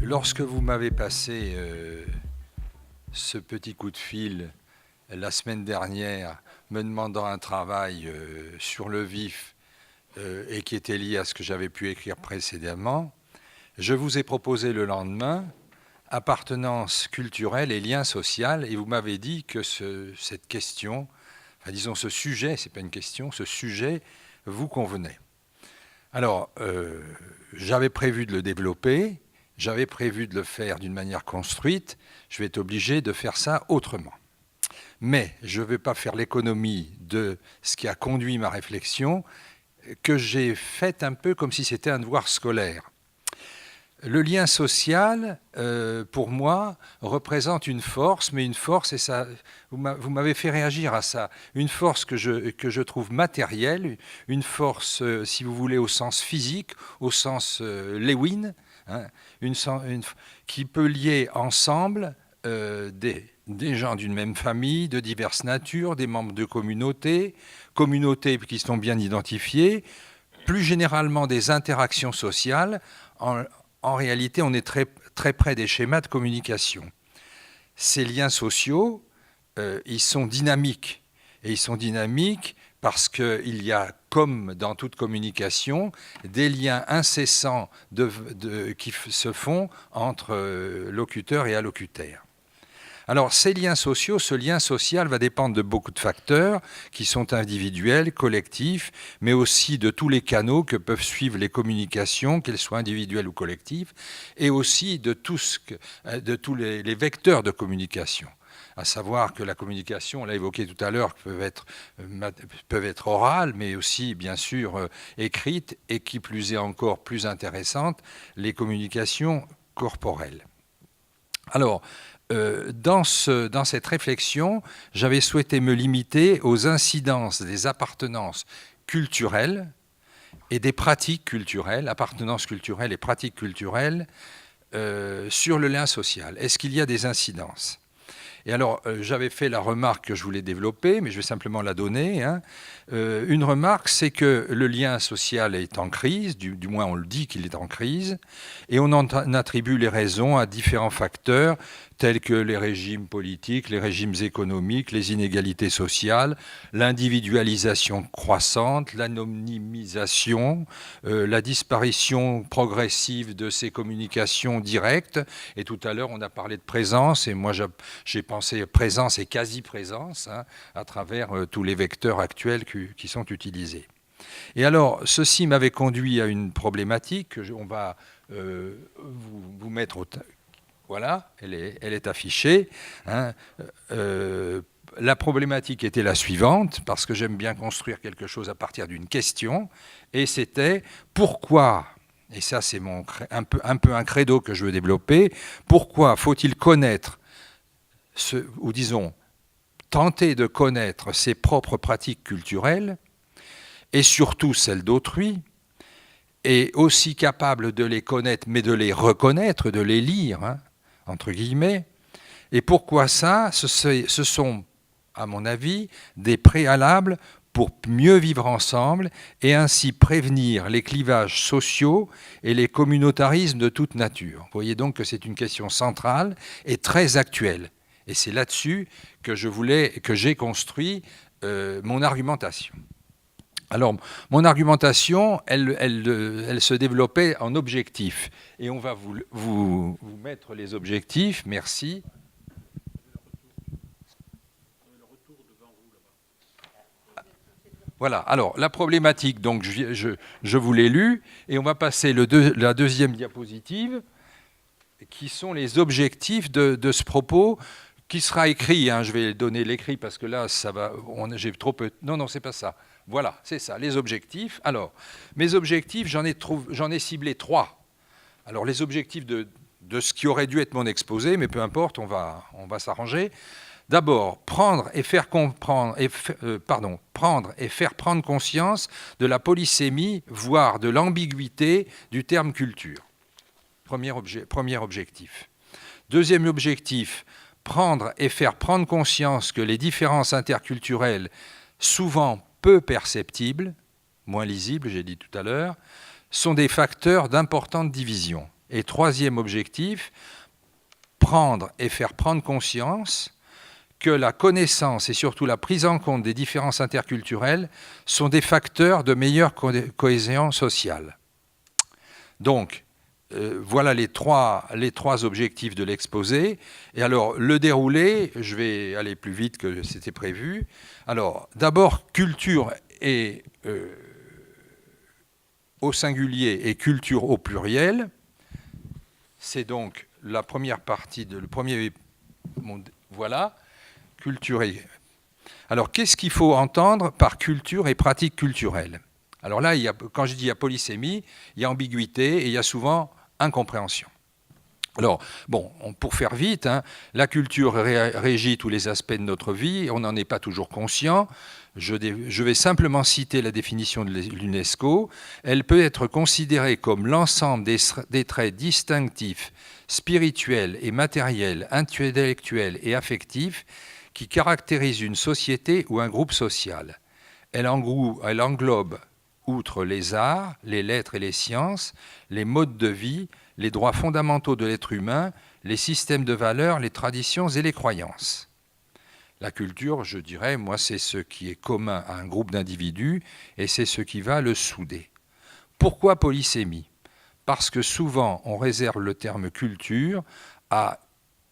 Lorsque vous m'avez passé ce petit coup de fil la semaine dernière, me demandant un travail sur le vif et qui était lié à ce que j'avais pu écrire précédemment, je vous ai proposé le lendemain appartenance culturelle et lien social, et vous m'avez dit que cette question, enfin disons ce sujet, c'est pas une question, ce sujet vous convenait. Alors, j'avais prévu de le développer, j'avais prévu de le faire d'une manière construite, je vais être obligé de faire ça autrement. Mais je ne vais pas faire l'économie de ce qui a conduit ma réflexion, que j'ai faite un peu comme si c'était un devoir scolaire. Le lien social, pour moi, représente une force, mais une force, et ça, vous m'avez fait réagir à ça, une force que je trouve matérielle, une force, si vous voulez, au sens physique, au sens Lewin, hein, qui peut lier ensemble des gens d'une même famille, de diverses natures, des membres de communautés qui sont bien identifiées, plus généralement des interactions sociales. En réalité, on est très, très près des schémas de communication. Ces liens sociaux, ils sont dynamiques. Et ils sont dynamiques parce qu'il y a, comme dans toute communication, des liens incessants qui se font entre locuteurs et allocuteurs. Alors, ces liens sociaux, ce lien social va dépendre de beaucoup de facteurs qui sont individuels, collectifs, mais aussi de tous les canaux que peuvent suivre les communications, qu'elles soient individuelles ou collectives, et aussi de tous les vecteurs de communication. À savoir que la communication, on l'a évoqué tout à l'heure, peuvent être orales, mais aussi, bien sûr, écrites, et qui plus est encore plus intéressante, les communications corporelles. Alors, dans cette réflexion, j'avais souhaité me limiter aux incidences des appartenances culturelles et des pratiques culturelles, appartenances culturelles et pratiques culturelles, sur le lien social. Est-ce qu'il y a des incidences ? Et alors, j'avais fait la remarque que je voulais développer, mais je vais simplement la donner. Une remarque, c'est que le lien social est en crise, du moins on le dit qu'il est en crise, et on en attribue les raisons à différents facteurs, tels que les régimes politiques, les régimes économiques, les inégalités sociales, l'individualisation croissante, l'anonymisation, la disparition progressive de ces communications directes. Et tout à l'heure, on a parlé de présence, et moi j'ai pensé présence et quasi-présence à travers tous les vecteurs actuels qui sont utilisés. Et alors, ceci m'avait conduit à une problématique, on va vous mettre au... Voilà, elle est affichée. La problématique était la suivante, parce que j'aime bien construire quelque chose à partir d'une question, et c'était pourquoi, et ça c'est un peu un credo que je veux développer, pourquoi faut-il connaître, ou disons, tenter de connaître ses propres pratiques culturelles, et surtout celles d'autrui, et aussi capable de les connaître, mais de les reconnaître, de les lire, entre guillemets. Et pourquoi ça ? Ce sont, à mon avis, des préalables pour mieux vivre ensemble et ainsi prévenir les clivages sociaux et les communautarismes de toute nature. Vous voyez donc que c'est une question centrale et très actuelle. Et c'est là-dessus que j'ai construit mon argumentation. Alors, mon argumentation, elle se développait en objectifs. Et on va vous mettre les objectifs. Merci. Voilà. Alors, la problématique, donc, je vous l'ai lu. Et on va passer la deuxième diapositive, qui sont les objectifs de ce propos, qui sera écrit. Je vais donner l'écrit parce que là, ça va. J'ai trop peu. Non, c'est pas ça. Voilà, c'est ça, les objectifs. Alors, mes objectifs, j'en ai ciblé 3. Alors, les objectifs de ce qui aurait dû être mon exposé, mais peu importe, on va s'arranger. D'abord, prendre et faire prendre conscience de la polysémie, voire de l'ambiguïté du terme culture. Premier objectif. Deuxième objectif, prendre et faire prendre conscience que les différences interculturelles, souvent peu perceptibles, moins lisibles, j'ai dit tout à l'heure, sont des facteurs d'importante division. Et troisième objectif, prendre et faire prendre conscience que la connaissance et surtout la prise en compte des différences interculturelles sont des facteurs de meilleure cohésion sociale. Donc, voilà les trois objectifs de l'exposé. Et alors, le déroulé, je vais aller plus vite que c'était prévu. Alors, d'abord, culture et, au singulier et culture au pluriel. C'est donc la première partie, le premier... Voilà, culture et... Alors, qu'est-ce qu'il faut entendre par culture et pratique culturelle? Alors là, quand je dis il y a polysémie, il y a ambiguïté et il y a souvent incompréhension. Alors, bon, pour faire vite, hein, la culture régit tous les aspects de notre vie, on n'en est pas toujours conscient. Je vais simplement citer la définition de l'UNESCO. Elle peut être considérée comme l'ensemble des traits distinctifs, spirituels et matériels, intellectuels et affectifs qui caractérisent une société ou un groupe social. Elle englobe, outre les arts, les lettres et les sciences, les modes de vie, les droits fondamentaux de l'être humain, les systèmes de valeurs, les traditions et les croyances. La culture, je dirais, moi, c'est ce qui est commun à un groupe d'individus et c'est ce qui va le souder. Pourquoi polysémie? Parce que souvent, on réserve le terme culture à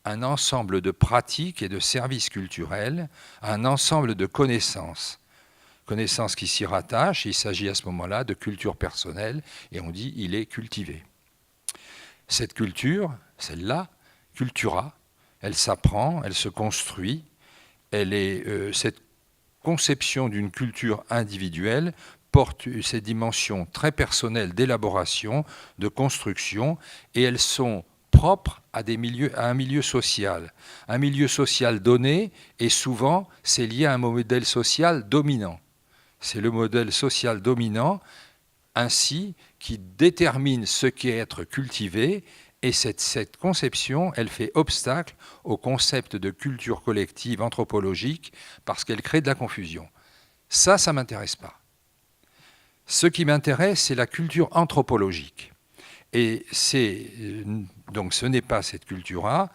un ensemble de pratiques et de services culturels, à un ensemble de connaissances. Connaissances qui s'y rattachent, il s'agit à ce moment-là de culture personnelle, et on dit il est cultivé. Cette culture, celle-là, cultura, elle s'apprend, elle se construit, cette conception d'une culture individuelle porte ces dimensions très personnelles d'élaboration, de construction, et elles sont propres à un milieu social. Un milieu social donné, et souvent, c'est lié à un modèle social dominant. C'est le modèle social dominant, ainsi, qui détermine ce qu'est être cultivé, et cette conception, elle fait obstacle au concept de culture collective anthropologique, parce qu'elle crée de la confusion. Ça ne m'intéresse pas. Ce qui m'intéresse, c'est la culture anthropologique. Et donc ce n'est pas cette culture-là.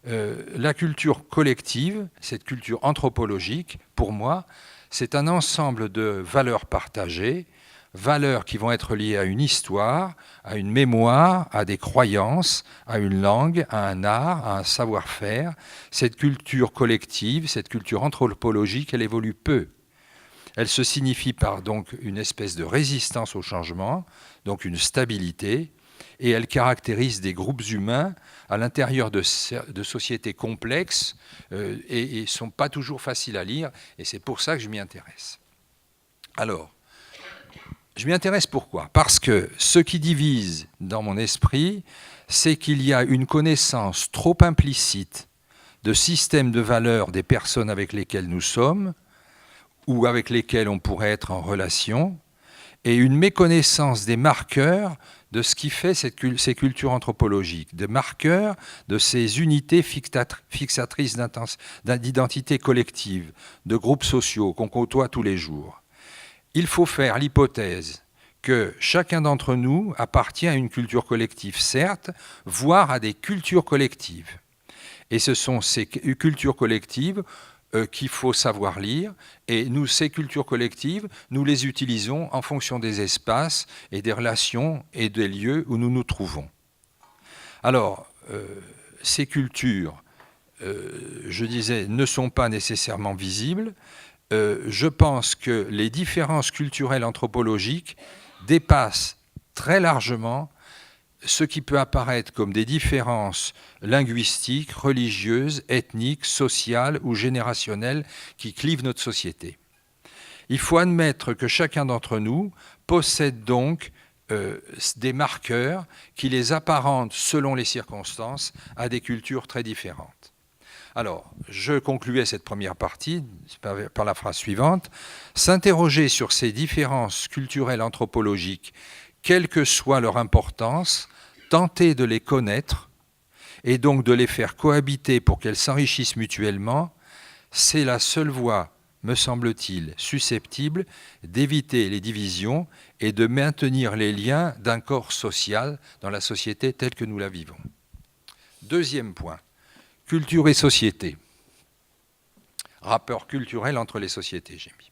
La culture collective, cette culture anthropologique, pour moi, c'est un ensemble de valeurs partagées, valeurs qui vont être liées à une histoire, à une mémoire, à des croyances, à une langue, à un art, à un savoir-faire. Cette culture collective, cette culture anthropologique, elle évolue peu. Elle se signifie par donc une espèce de résistance au changement, donc une stabilité, et elle caractérise des groupes humains à l'intérieur de sociétés complexes et ne sont pas toujours faciles à lire, et c'est pour ça que je m'y intéresse. Alors, je m'y intéresse pourquoi? Parce que ce qui divise dans mon esprit, c'est qu'il y a une connaissance trop implicite de systèmes de valeurs des personnes avec lesquelles nous sommes, ou avec lesquelles on pourrait être en relation, et une méconnaissance des marqueurs de ce qui fait ces cultures anthropologiques, des marqueurs de ces unités fixatrices d'identité collective, de groupes sociaux qu'on côtoie tous les jours. Il faut faire l'hypothèse que chacun d'entre nous appartient à une culture collective, certes, voire à des cultures collectives. Et ce sont ces cultures collectives qu'il faut savoir lire, et nous, ces cultures collectives, nous les utilisons en fonction des espaces et des relations et des lieux où nous nous trouvons. Alors, ces cultures, je disais, ne sont pas nécessairement visibles. Je pense que les différences culturelles anthropologiques dépassent très largement ce qui peut apparaître comme des différences linguistiques, religieuses, ethniques, sociales ou générationnelles qui clivent notre société. Il faut admettre que chacun d'entre nous possède donc des marqueurs qui les apparentent, selon les circonstances, à des cultures très différentes. Alors, je concluais cette première partie par la phrase suivante. S'interroger sur ces différences culturelles anthropologiques, quelle que soit leur importance, tenter de les connaître et donc de les faire cohabiter pour qu'elles s'enrichissent mutuellement, c'est la seule voie me semble-t-il, susceptible d'éviter les divisions et de maintenir les liens d'un corps social dans la société telle que nous la vivons. Deuxième point, culture et société. Rapport culturel entre les sociétés, j'ai mis.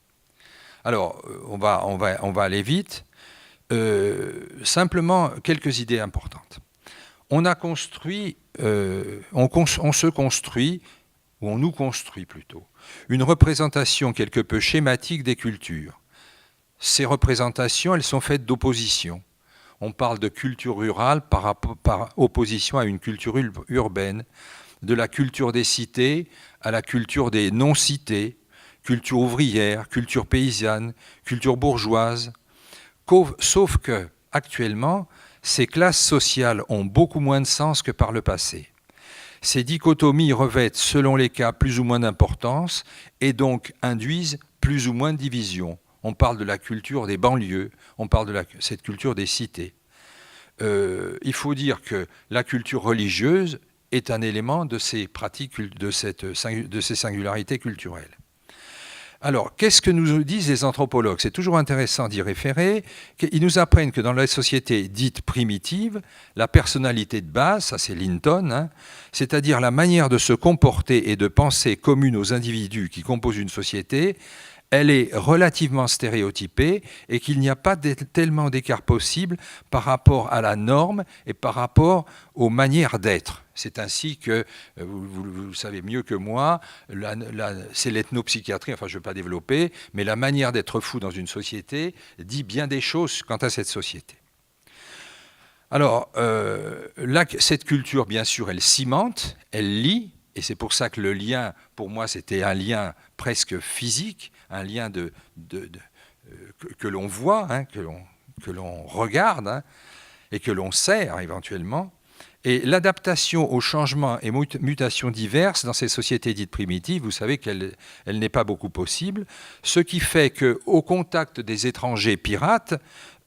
Alors, on va aller vite. Simplement, quelques idées importantes. On a construit, on se construit, ou on nous construit plutôt, une représentation quelque peu schématique des cultures. Ces représentations, elles sont faites d'opposition. On parle de culture rurale par opposition à une culture urbaine, de la culture des cités à la culture des non-cités, culture ouvrière, culture paysanne, culture bourgeoise. Sauf que, actuellement, ces classes sociales ont beaucoup moins de sens que par le passé. Ces dichotomies revêtent, selon les cas, plus ou moins d'importance et donc induisent plus ou moins de divisions. On parle de la culture des banlieues, on parle de cette culture des cités. Il faut dire que la culture religieuse est un élément de ces pratiques, de ces singularités culturelles. Alors, qu'est-ce que nous disent les anthropologues? C'est toujours intéressant d'y référer. Ils nous apprennent que dans la société dite primitive, la personnalité de base, ça c'est Linton, hein, c'est-à-dire la manière de se comporter et de penser commune aux individus qui composent une société, elle est relativement stéréotypée et qu'il n'y a pas tellement d'écart possible par rapport à la norme et par rapport aux manières d'être. C'est ainsi que, vous le savez mieux que moi, c'est l'ethnopsychiatrie, enfin je ne vais pas développer, mais la manière d'être fou dans une société dit bien des choses quant à cette société. Alors, cette culture, bien sûr, elle cimente, elle lie, et c'est pour ça que le lien, pour moi, c'était un lien presque physique, un lien que l'on voit, hein, que l'on regarde, hein, et que l'on sert éventuellement. Et l'adaptation aux changements et mutations diverses dans ces sociétés dites primitives, vous savez qu'elle n'est pas beaucoup possible, ce qui fait qu'au contact des étrangers pirates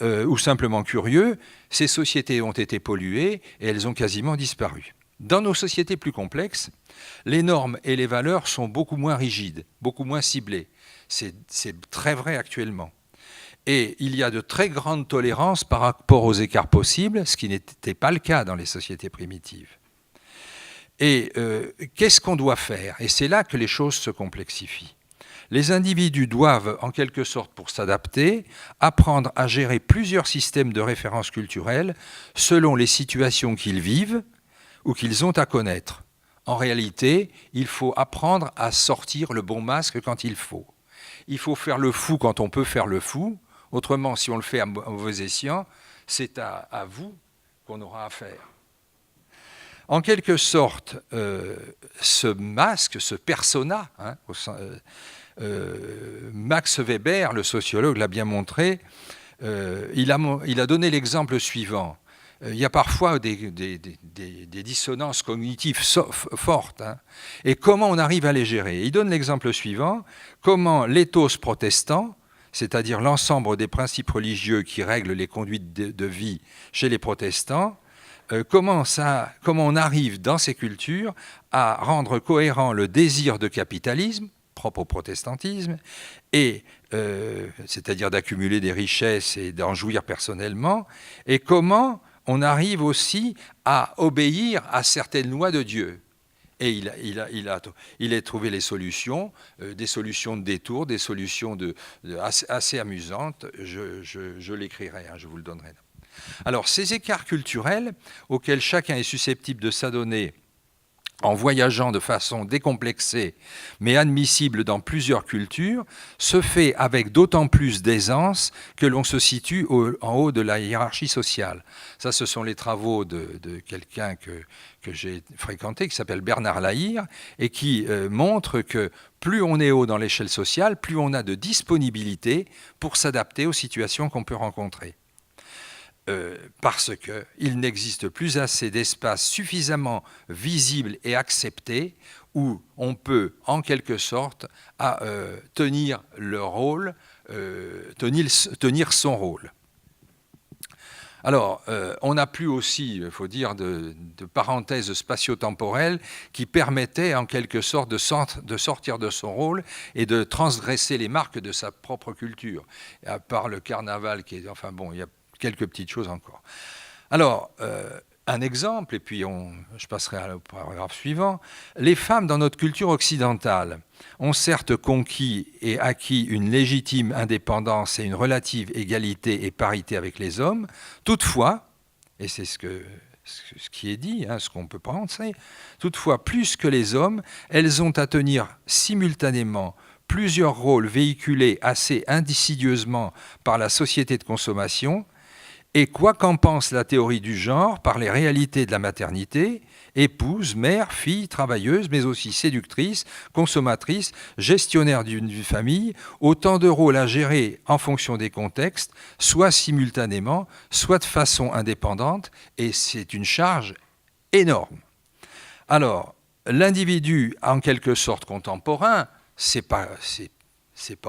ou simplement curieux, ces sociétés ont été polluées et elles ont quasiment disparu. Dans nos sociétés plus complexes, les normes et les valeurs sont beaucoup moins rigides, beaucoup moins ciblées. C'est très vrai actuellement. Et il y a de très grandes tolérances par rapport aux écarts possibles, ce qui n'était pas le cas dans les sociétés primitives. Et qu'est-ce qu'on doit faire? Et c'est là que les choses se complexifient. Les individus doivent, en quelque sorte, pour s'adapter, apprendre à gérer plusieurs systèmes de référence culturelles selon les situations qu'ils vivent ou qu'ils ont à connaître. En réalité, il faut apprendre à sortir le bon masque quand il faut. Il faut faire le fou quand on peut faire le fou. Autrement, si on le fait à mauvais escient, c'est à vous qu'on aura affaire. En quelque sorte, ce masque, ce persona, hein, Max Weber, le sociologue, l'a bien montré, il a donné l'exemple suivant. Il y a parfois des dissonances cognitives fortes. Hein, et comment on arrive à les gérer? Il donne l'exemple suivant, comment l'éthos protestant, c'est-à-dire l'ensemble des principes religieux qui règlent les conduites de vie chez les protestants, comment on arrive dans ces cultures à rendre cohérent le désir de capitalisme, propre au protestantisme, et c'est-à-dire d'accumuler des richesses et d'en jouir personnellement, et comment on arrive aussi à obéir à certaines lois de Dieu. Et il a trouvé les solutions, des solutions de détour, des solutions assez amusantes. Je l'écrirai, hein, je vous le donnerai. Alors, ces écarts culturels auxquels chacun est susceptible de s'adonner en voyageant de façon décomplexée, mais admissible dans plusieurs cultures, se fait avec d'autant plus d'aisance que l'on se situe en haut de la hiérarchie sociale. Ça, ce sont les travaux de quelqu'un que j'ai fréquenté, qui s'appelle Bernard Lahire, et qui montre que plus on est haut dans l'échelle sociale, plus on a de disponibilité pour s'adapter aux situations qu'on peut rencontrer. Parce qu'il n'existe plus assez d'espace suffisamment visible et accepté où on peut, en quelque sorte, tenir le rôle, tenir son rôle. Alors, on n'a plus aussi, il faut dire, de parenthèses spatio-temporelles qui permettaient en quelque sorte de sortir de son rôle et de transgresser les marques de sa propre culture. Et à part le carnaval, enfin bon, il y a quelques petites choses encore. Alors, un exemple, et puis je passerai au paragraphe suivant. Les femmes dans notre culture occidentale ont certes conquis et acquis une légitime indépendance et une relative égalité et parité avec les hommes. Toutefois, et c'est ce qui est dit, ce qu'on peut penser, toutefois, plus que les hommes, elles ont à tenir simultanément plusieurs rôles véhiculés assez insidieusement par la société de consommation. Et quoi qu'en pense la théorie du genre, par les réalités de la maternité, épouse, mère, fille, travailleuse, mais aussi séductrice, consommatrice, gestionnaire d'une famille, autant de rôles à gérer en fonction des contextes, soit simultanément, soit de façon indépendante, et c'est une charge énorme. Alors, l'individu, en quelque sorte contemporain, c'est pas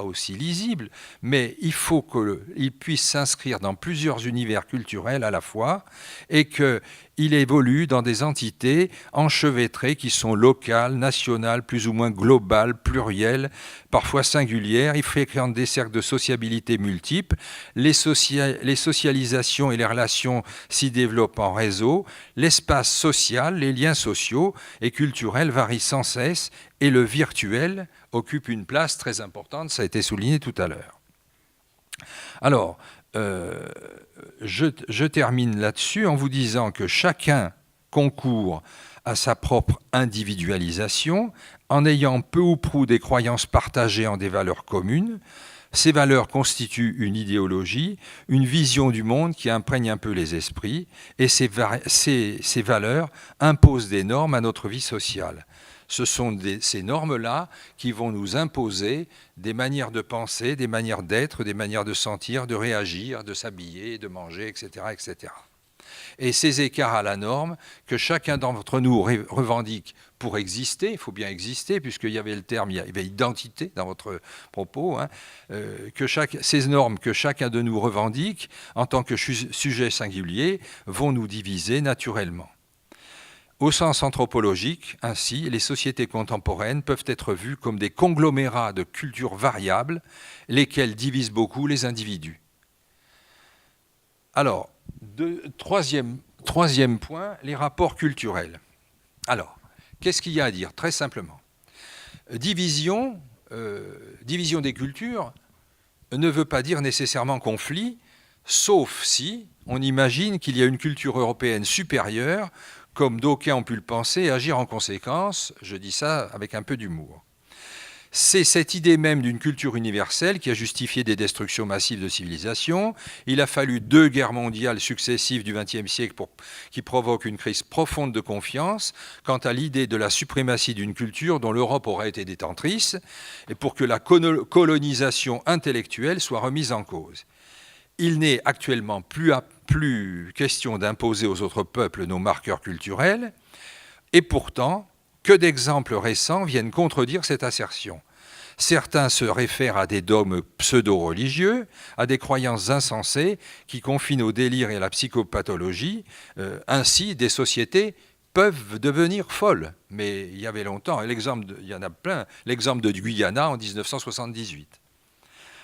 aussi lisible, mais il faut qu'il puisse s'inscrire dans plusieurs univers culturels à la fois et qu'il évolue dans des entités enchevêtrées qui sont locales, nationales, plus ou moins globales, plurielles, parfois singulières. Il fréquente des cercles de sociabilité multiples. Les socialisations et les relations s'y développent en réseau. L'espace social, les liens sociaux et culturels varient sans cesse et le virtuel occupe une place très importante, ça a été souligné tout à l'heure. Alors, je termine là-dessus en vous disant que chacun concourt à sa propre individualisation en ayant peu ou prou des croyances partagées en des valeurs communes. Ces valeurs constituent une idéologie, une vision du monde qui imprègne un peu les esprits, et ces valeurs imposent des normes à notre vie sociale. Ce sont ces normes-là qui vont nous imposer des manières de penser, des manières d'être, des manières de sentir, de réagir, de s'habiller, de manger, etc., etc. Et ces écarts à la norme que chacun d'entre nous revendique pour exister, il faut bien exister, puisqu'il y avait le terme, il y avait identité dans votre propos, ces normes que chacun de nous revendique en tant que sujet singulier vont nous diviser naturellement. Au sens anthropologique, ainsi, les sociétés contemporaines peuvent être vues comme des conglomérats de cultures variables, lesquelles divisent beaucoup les individus. Alors, troisième point, les rapports culturels. Alors, qu'est-ce qu'il y a à dire? Très simplement. Division des cultures ne veut pas dire nécessairement conflit, sauf si on imagine qu'il y a une culture européenne supérieure, comme d'aucuns ont pu le penser, et agir en conséquence. Je dis ça avec un peu d'humour. C'est cette idée même d'une culture universelle qui a justifié des destructions massives de civilisations. Il a fallu 2 guerres mondiales successives du XXe siècle qui provoquent une crise profonde de confiance quant à l'idée de la suprématie d'une culture dont l'Europe aurait été détentrice, et pour que la colonisation intellectuelle soit remise en cause. Il n'est actuellement plus question d'imposer aux autres peuples nos marqueurs culturels, et pourtant, que d'exemples récents viennent contredire cette assertion. Certains se réfèrent à des dogmes pseudo-religieux, à des croyances insensées qui confinent au délire et à la psychopathologie. Ainsi, des sociétés peuvent devenir folles. Mais il y avait longtemps, il y en a plein, l'exemple de Guyana en 1978.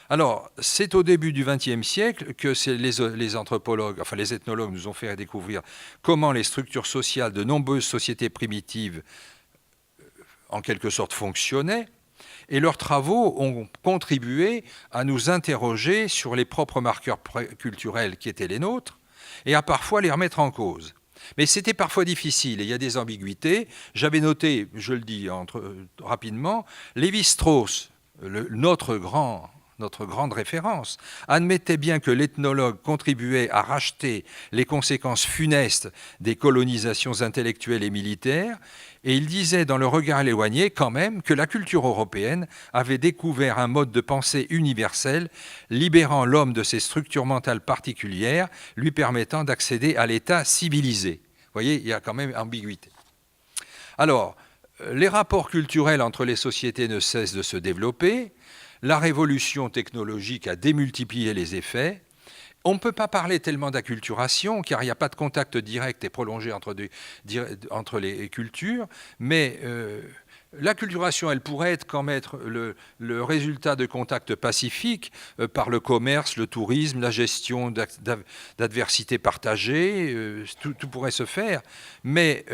Alors, c'est au début du XXe siècle que les anthropologues, enfin les ethnologues nous ont fait découvrir comment les structures sociales de nombreuses sociétés primitives, en quelque sorte, fonctionnaient. Et leurs travaux ont contribué à nous interroger sur les propres marqueurs culturels qui étaient les nôtres et à parfois les remettre en cause. Mais c'était parfois difficile et il y a des ambiguïtés. J'avais noté, je le dis rapidement, Lévi-Strauss, notre grande référence, admettait bien que l'ethnologue contribuait à racheter les conséquences funestes des colonisations intellectuelles et militaires, et il disait dans Le regard éloigné quand même que la culture européenne avait découvert un mode de pensée universel, libérant l'homme de ses structures mentales particulières, lui permettant d'accéder à l'état civilisé. Vous voyez, il y a quand même ambiguïté. Alors, les rapports culturels entre les sociétés ne cessent de se développer. La révolution technologique a démultiplié les effets On ne peut pas parler tellement d'acculturation, car il n'y a pas de contact direct et prolongé entre les cultures, mais l'acculturation, elle pourrait être quand même le résultat de contacts pacifiques par le commerce, le tourisme, la gestion d'adversités partagées, tout pourrait se faire, mais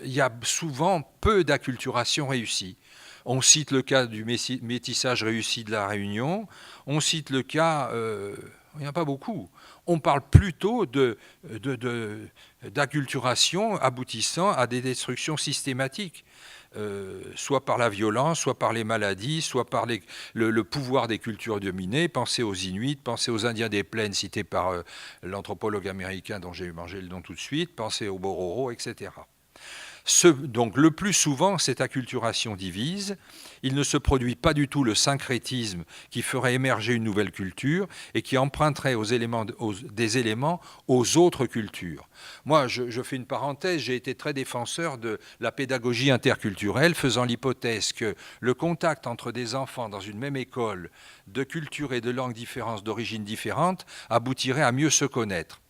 il y a souvent peu d'acculturation réussie. On cite le cas du métissage réussi de la Réunion, on cite le cas... il n'y en a pas beaucoup. On parle plutôt d'acculturation aboutissant à des destructions systématiques, soit par la violence, soit par les maladies, soit par le pouvoir des cultures dominées. Pensez aux Inuits, pensez aux Indiens des plaines cités par l'anthropologue américain dont j'ai mangé le nom tout de suite, pensez aux Bororo, etc. Donc le plus souvent, cette acculturation divise. Il ne se produit pas du tout le syncrétisme qui ferait émerger une nouvelle culture et qui emprunterait des éléments aux autres cultures. Moi, je fais une parenthèse, j'ai été très défenseur de la pédagogie interculturelle, faisant l'hypothèse que le contact entre des enfants dans une même école, de cultures et de langues différentes, d'origines différentes, aboutirait à mieux se connaître.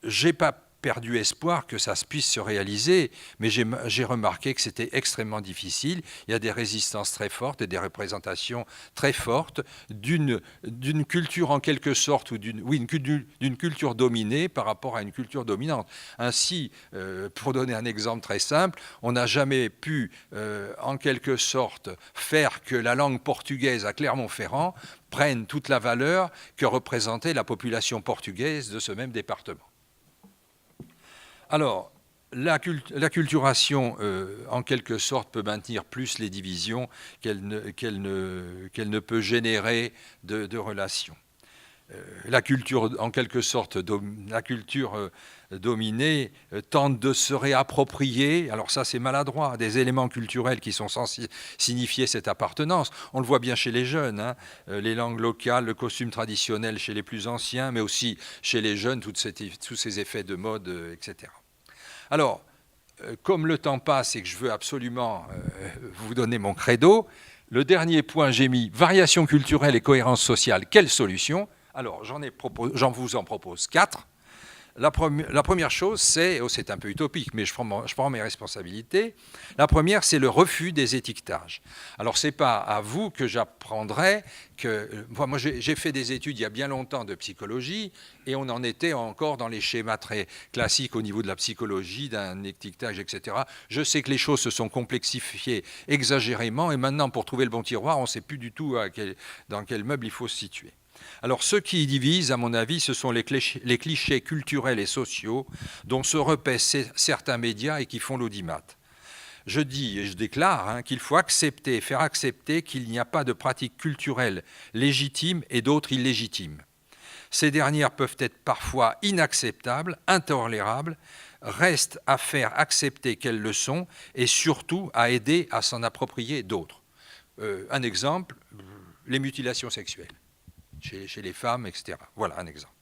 J'ai pas perdu espoir que ça puisse se réaliser, mais j'ai remarqué que c'était extrêmement difficile. Il y a des résistances très fortes et des représentations très fortes d'une culture en quelque sorte, ou d'une culture dominée par rapport à une culture dominante. Ainsi, pour donner un exemple très simple, on n'a jamais pu, en quelque sorte, faire que la langue portugaise à Clermont-Ferrand prenne toute la valeur que représentait la population portugaise de ce même département. Alors, l'acculturation, en quelque sorte, peut maintenir plus les divisions qu'elle ne peut générer de relations. La culture, en quelque sorte, la culture dominée tente de se réapproprier, alors ça c'est maladroit, des éléments culturels qui sont censés signifier cette appartenance. On le voit bien chez les jeunes, hein, les langues locales, le costume traditionnel chez les plus anciens, mais aussi chez les jeunes, tous ces effets de mode, etc. Alors, comme le temps passe et que je veux absolument vous donner mon credo, le dernier point, j'ai mis variation culturelle et cohérence sociale, quelle solution? Alors, j'en vous en propose 4. La première chose, c'est un peu utopique, mais je prends mes responsabilités. La première, c'est le refus des étiquetages. Alors, ce n'est pas à vous que j'apprendrai que... Moi, j'ai fait des études il y a bien longtemps de psychologie, et on en était encore dans les schémas très classiques au niveau de la psychologie, d'un étiquetage, etc. Je sais que les choses se sont complexifiées exagérément, et maintenant, pour trouver le bon tiroir, on ne sait plus du tout dans quel meuble il faut se situer. Alors, ce qui divise, à mon avis, ce sont les clichés culturels et sociaux dont se repaissent certains médias et qui font l'audimat. Je dis et je déclare qu'il faut faire accepter qu'il n'y a pas de pratiques culturelles légitimes et d'autres illégitimes. Ces dernières peuvent être parfois inacceptables, intolérables, reste à faire accepter qu'elles le sont et surtout à aider à s'en approprier d'autres. Un exemple, les mutilations sexuelles. Chez les femmes, etc. Voilà un exemple.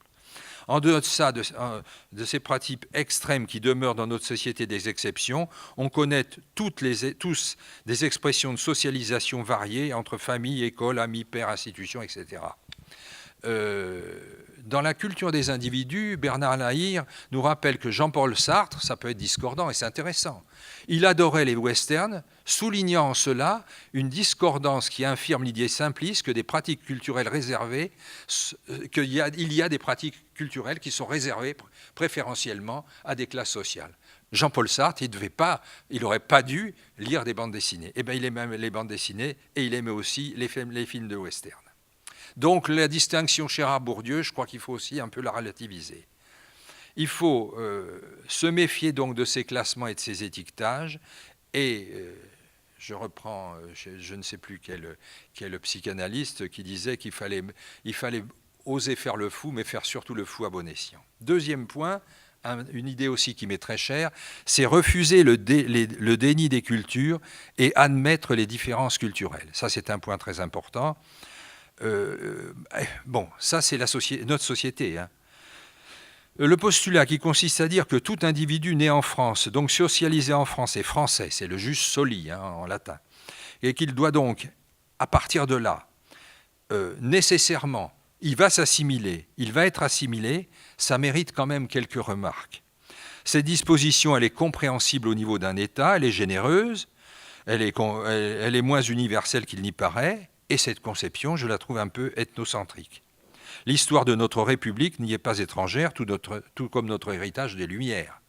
En deçà de ces pratiques extrêmes qui demeurent dans notre société des exceptions, on connaît tous des expressions de socialisation variées entre famille, école, amis, pères, institutions, etc. Dans la culture des individus, Bernard Lahire nous rappelle que Jean-Paul Sartre, ça peut être discordant et c'est intéressant, il adorait les westerns, soulignant en cela une discordance qui infirme l'idée simpliste que des pratiques culturelles réservées, qu'il y a des pratiques culturelles qui sont réservées préférentiellement à des classes sociales. Jean-Paul Sartre, il n'aurait pas dû lire des bandes dessinées. Eh bien, il aimait les bandes dessinées et il aimait aussi les films de western. Donc la distinction chère à Bourdieu, je crois qu'il faut aussi un peu la relativiser. Il faut se méfier donc de ces classements et de ces étiquetages. Et je reprends, je ne sais plus quel psychanalyste qui disait qu'il fallait oser faire le fou, mais faire surtout le fou à bon escient. Deuxième point, une idée aussi qui m'est très chère, c'est refuser le déni des cultures et admettre les différences culturelles. Ça, c'est un point très important. Bon, ça c'est notre société. Hein. Le postulat qui consiste à dire que tout individu né en France, donc socialisé en France, est français, c'est le jus soli en latin, et qu'il doit donc, à partir de là, nécessairement il va s'assimiler, il va être assimilé, ça mérite quand même quelques remarques. Cette disposition, elle est compréhensible au niveau d'un État, elle est généreuse, elle est moins universelle qu'il n'y paraît, et cette conception, je la trouve un peu ethnocentrique. L'histoire de notre République n'y est pas étrangère, tout comme notre héritage des Lumières.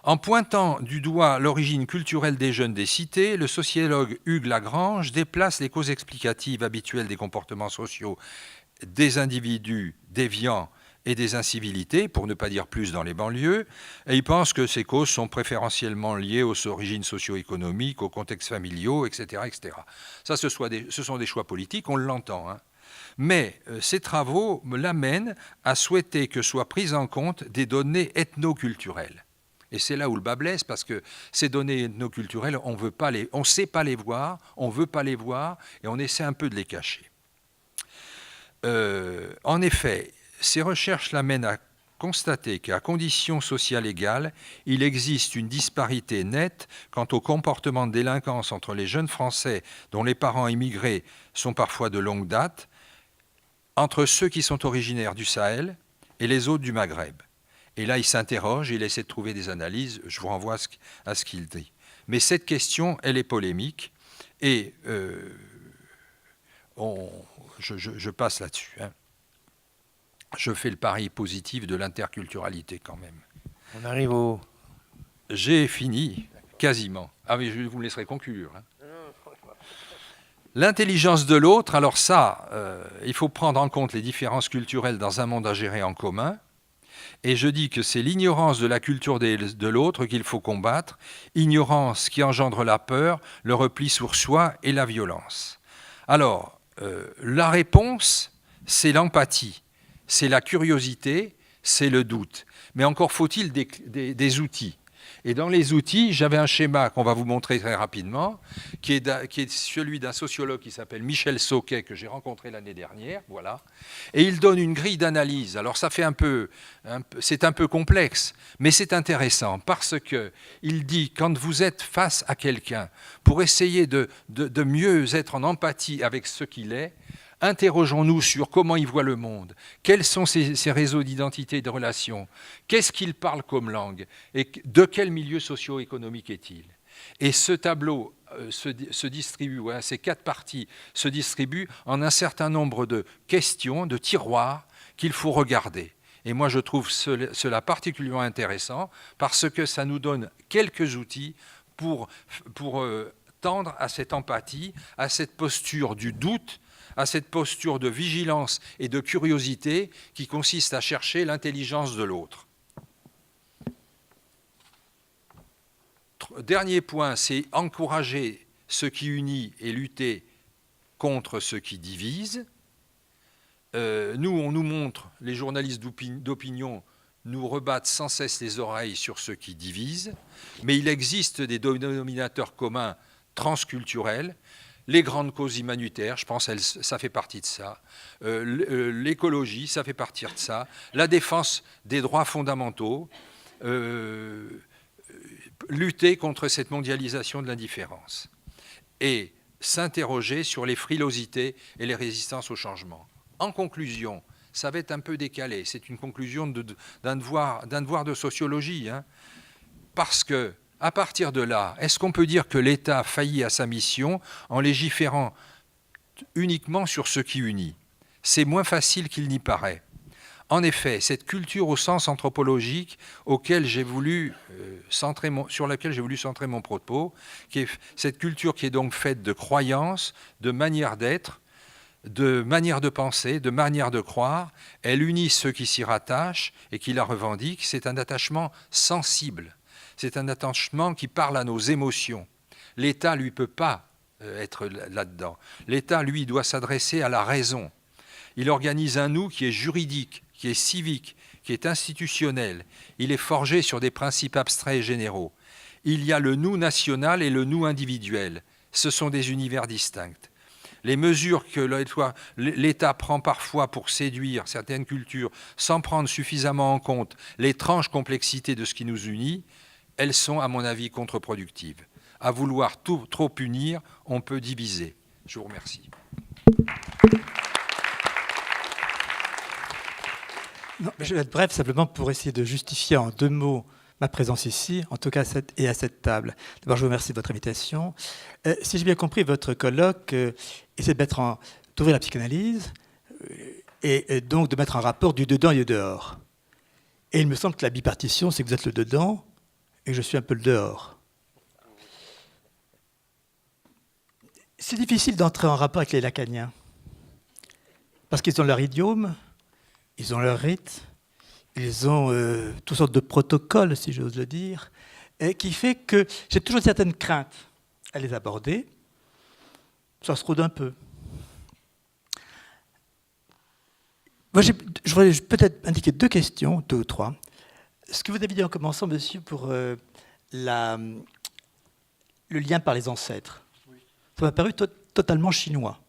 En pointant du doigt l'origine culturelle des jeunes des cités, le sociologue Hugues Lagrange déplace les causes explicatives habituelles des comportements sociaux des individus déviants et des incivilités, pour ne pas dire plus dans les banlieues, et il pense que ces causes sont préférentiellement liées aux origines socio-économiques, aux contextes familiaux, etc. etc. Ça, ce sont des choix politiques, on l'entend, hein. Mais ces travaux l'amènent à souhaiter que soient prises en compte des données ethnoculturelles. Et c'est là où le bas blesse, parce que ces données ethnoculturelles, on ne sait pas les voir, on ne veut pas les voir, et on essaie un peu de les cacher. En effet, ces recherches l'amènent à constater qu'à conditions sociales égales, il existe une disparité nette quant au comportement de délinquance entre les jeunes Français dont les parents immigrés sont parfois de longue date, entre ceux qui sont originaires du Sahel et les autres du Maghreb. Et là, il s'interroge, il essaie de trouver des analyses, je vous renvoie à ce qu'il dit. Mais cette question, elle est polémique, et je passe là-dessus, hein. Je fais le pari positif de l'interculturalité quand même. On arrive au... J'ai fini, quasiment. Ah mais vous me laisserez conclure, hein. L'intelligence de l'autre, alors ça, il faut prendre en compte les différences culturelles dans un monde à gérer en commun. Et je dis que c'est l'ignorance de la culture de l'autre qu'il faut combattre, ignorance qui engendre la peur, le repli sur soi et la violence. Alors, la réponse, c'est l'empathie, c'est la curiosité, c'est le doute. Mais encore faut-il des outils. Et dans les outils, j'avais un schéma qu'on va vous montrer très rapidement, qui est celui d'un sociologue qui s'appelle Michel Sauquet, que j'ai rencontré l'année dernière, voilà. Et il donne une grille d'analyse. Alors ça fait c'est un peu complexe, mais c'est intéressant parce que il dit quand vous êtes face à quelqu'un, pour essayer de mieux être en empathie avec ce qu'il est, interrogeons-nous sur comment il voit le monde, quels sont ses réseaux d'identité et de relations, qu'est-ce qu'il parle comme langue, et de quel milieu socio-économique est-il. Et ce tableau se distribue, ouais, ces 4 parties se distribuent en un certain nombre de questions, de tiroirs qu'il faut regarder. Et moi, je trouve cela particulièrement intéressant parce que ça nous donne quelques outils pour tendre à cette empathie, à cette posture du doute, à cette posture de vigilance et de curiosité qui consiste à chercher l'intelligence de l'autre. Dernier point, c'est encourager ce qui unit et lutter contre ce qui divise. Nous, on nous montre, les journalistes d'opinion nous rebattent sans cesse les oreilles sur ce qui divise, mais il existe des dénominateurs communs transculturels. Les grandes causes humanitaires, je pense que ça fait partie de ça. L'écologie, ça fait partie de ça. La défense des droits fondamentaux. Lutter contre cette mondialisation de l'indifférence. Et s'interroger sur les frilosités et les résistances au changement. En conclusion, ça va être un peu décalé. C'est une conclusion d'un devoir de sociologie. Hein, parce que, à partir de là, est-ce qu'on peut dire que l'État faillit à sa mission en légiférant uniquement sur ce qui unit? C'est moins facile qu'il n'y paraît. En effet, cette culture au sens anthropologique sur laquelle j'ai voulu centrer mon propos, cette culture qui est donc faite de croyances, de manières d'être, de manières de penser, de manières de croire, elle unit ceux qui s'y rattachent et qui la revendiquent. C'est un attachement sensible. C'est un attachement qui parle à nos émotions. L'État, lui, ne peut pas être là-dedans. L'État, lui, doit s'adresser à la raison. Il organise un nous qui est juridique, qui est civique, qui est institutionnel. Il est forgé sur des principes abstraits et généraux. Il y a le nous national et le nous individuel. Ce sont des univers distincts. Les mesures que l'État prend parfois pour séduire certaines cultures sans prendre suffisamment en compte l'étrange complexité de ce qui nous unit, elles sont, à mon avis, contre-productives. À vouloir trop punir, on peut diviser. Je vous remercie. Non, je vais être bref, simplement pour essayer de justifier en 2 mots ma présence ici, en tout cas à cette table. D'abord, je vous remercie de votre invitation. Si j'ai bien compris, votre colloque essaie d'ouvrir la psychanalyse et donc de mettre en rapport du dedans et du dehors. Et il me semble que la bipartition, c'est que vous êtes le dedans et que je suis un peu le dehors. C'est difficile d'entrer en rapport avec les lacaniens parce qu'ils ont leur idiome, ils ont leur rite, ils ont toutes sortes de protocoles, si j'ose le dire, et qui fait que j'ai toujours une certaine crainte à les aborder. Ça se rôde un peu. Moi, je voudrais peut-être indiquer 2 questions, 2 ou 3. Ce que vous avez dit en commençant, monsieur, pour le lien par les ancêtres, ça m'a paru totalement chinois.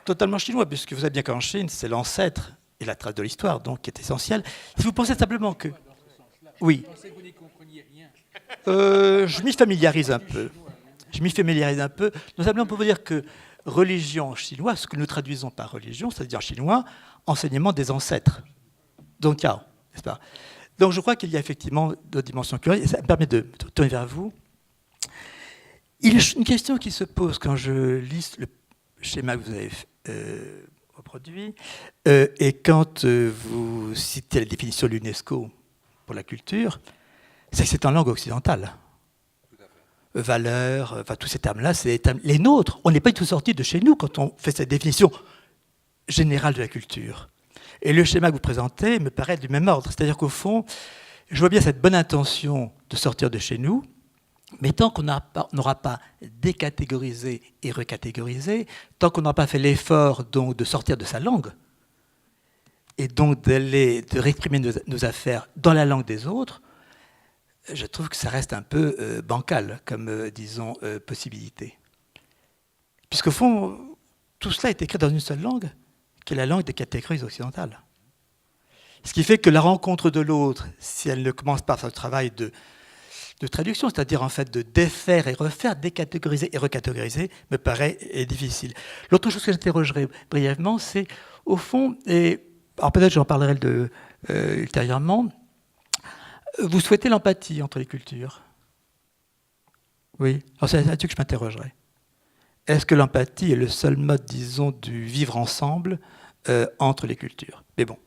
Totalement chinois, puisque vous savez bien qu'en Chine, c'est l'ancêtre et la trace de l'histoire, donc, qui est essentielle. Si vous pensez simplement que... Oui. Je m'y familiarise un peu. Non simplement pour vous dire que religion en chinois, ce que nous traduisons par religion, c'est-à-dire en chinois, enseignement des ancêtres. Donc, n'est-ce pas? Donc, je crois qu'il y a effectivement d'autres dimensions culturelles, et ça me permet de tourner vers vous. Il y a une question qui se pose quand je lis le schéma que vous avez reproduit, et quand vous citez la définition de l'UNESCO pour la culture, c'est que c'est en langue occidentale. Valeurs, enfin tous ces termes-là, c'est les nôtres. On n'est pas du tout sortis de chez nous quand on fait cette définition générale de la culture. Et le schéma que vous présentez me paraît du même ordre. C'est-à-dire qu'au fond, je vois bien cette bonne intention de sortir de chez nous, mais tant qu'on n'aura pas décatégorisé et recatégorisé, tant qu'on n'aura pas fait l'effort donc de sortir de sa langue, et donc de réexprimer nos affaires dans la langue des autres, je trouve que ça reste un peu bancal comme, disons, possibilité. Puisqu'au fond, tout cela est écrit dans une seule langue, qui est la langue des catégories occidentales. Ce qui fait que la rencontre de l'autre, si elle ne commence pas par ce travail de traduction, c'est-à-dire en fait de défaire et refaire, décatégoriser et recatégoriser, me paraît difficile. L'autre chose que j'interrogerai brièvement, c'est au fond, et alors peut-être j'en parlerai ultérieurement, vous souhaitez l'empathie entre les cultures? Oui, alors c'est là-dessus que je m'interrogerai. Est-ce que l'empathie est le seul mode, disons, du vivre ensemble entre les cultures? Mais bon,